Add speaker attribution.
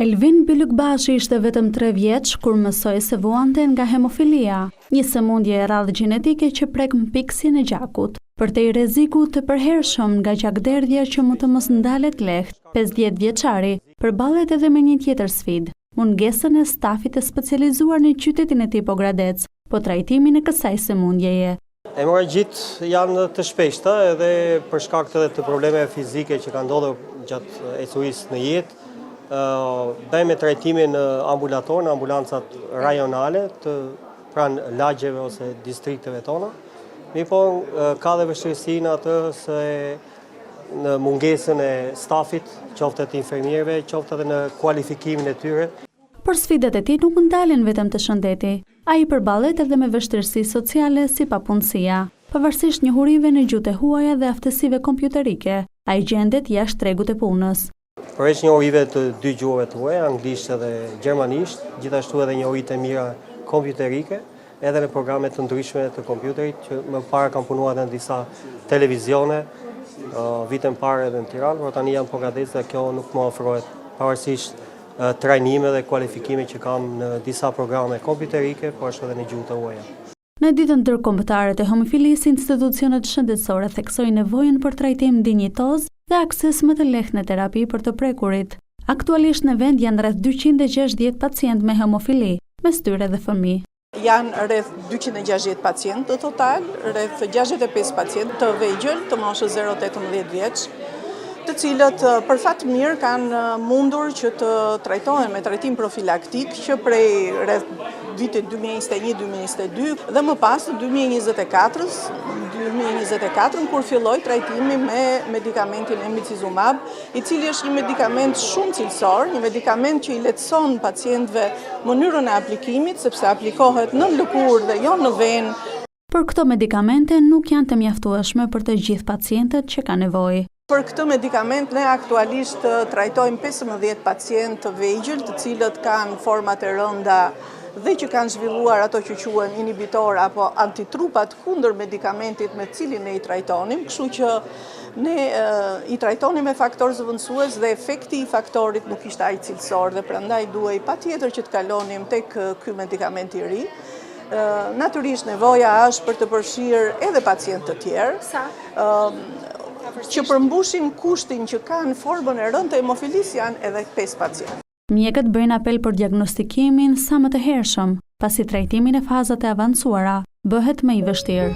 Speaker 1: Elvin Bylukbashi ishte vetëm 3 vjeç kur mësoi se vuante nga hemofilia, një sëmundje e rrallë gjenetike që prek mpiksin e gjakut. Përtej rrezikut të përhershëm nga gjakderdhja që mund të mos ndalet lehtë, 50 vjeçari përballet edhe me një tjetër sfidë, mungesën e stafit të specializuar në qytetin e tij Pogradec, po trajtimin e kësaj sëmundjeje.
Speaker 2: Hemorragjit janë të shpeshta edhe për shkak të problemeve fizike që kanë ndodhur gjatë ecurisë në jetë. Bëjmë trajtimin ambulator në ambulancat rajonale të pranë lagjeve ose distrikteve tona. Po ka dhe vështirësinë atë se në mungesën e stafit, qoftë të infermierëve, qoftë edhe në kualifikimin e tyre.
Speaker 1: Por sfidat e tij nuk ndalen vetëm te shëndeti. Ai përballet edhe me vështirësi sociale si papunësia. Pavarësisht njohurive në gjuhët e huaja dhe aftësive kompjuterike, ai gjendet jashtë tregut të punës.
Speaker 2: Përveç njohurive të 2 gjuhëve të huaja, anglisht edhe gjermanisht, gjithashtu edhe njohuritë e mira kompjuterike, edhe në programe të ndryshme të kompjuterit, që më parë kam punuar në disa televizione, vitën parë edhe në Tiranë, por tani jam Pogradec dhe kjo nuk më ofrohet, pavarësisht trajnime dhe kualifikime që kam në disa programe kompjuterike, por ashtu edhe në gjuhë të huaja.
Speaker 1: Në ditën ndërkombëtare të hemofilisë, institucionet shëndetësore theksojnë nevojën për trajtim dinjitoz dhe akses më të lehtë në terapi për të prekurit. Aktualisht në vend janë rreth 260 pacientë me hemofili, mes tyre dhe fëmijë.
Speaker 3: Janë rreth 260 pacientë në total, rreth 65 pacientë të vegjël të moshës 0-18 vjeç, të cilët për fat mirë kanë mundur që të trajtohen me trajtim profilaktik që prej rreth vitit 2021-2022 dhe më pas 2024 kur filloi trajtimi me medikamentin emicizumab, i cili është një medikament shumë cilësor, një medikament që i lehtëson pacientëve mënyrën e aplikimit sepse aplikohet në lëkurë dhe jo në venë.
Speaker 1: Por këto medikamente nuk janë të mjaftueshme për të gjithë pacientët që kanë nevojë.
Speaker 3: Për këtë medikament ne aktualisht trajtojmë 15 pacientë të vegjël, të cilët kanë format e rënda dhe që kanë zhvilluar ato që quhen inhibitor apo antitrupat kundër medikamentit me cilin ne i trajtonim, kështu që ne i trajtonim me faktor zëvendësues dhe efekti i faktorit nuk ishte aq cilësor dhe prandaj duhej patjetër që të kalonim tek ky medikament i ri. Natyrisht nevoja është për të përfshirë edhe pacientë të tjerë. Që përmbushin kushtin që kanë formën e rëndë të hemofilisë janë edhe 5 pacientë.
Speaker 1: Mjekët bëjnë apel për diagnostikimin sa më të hershëm, pasi trajtimi në fazat e avancuara bëhet më i vështirë.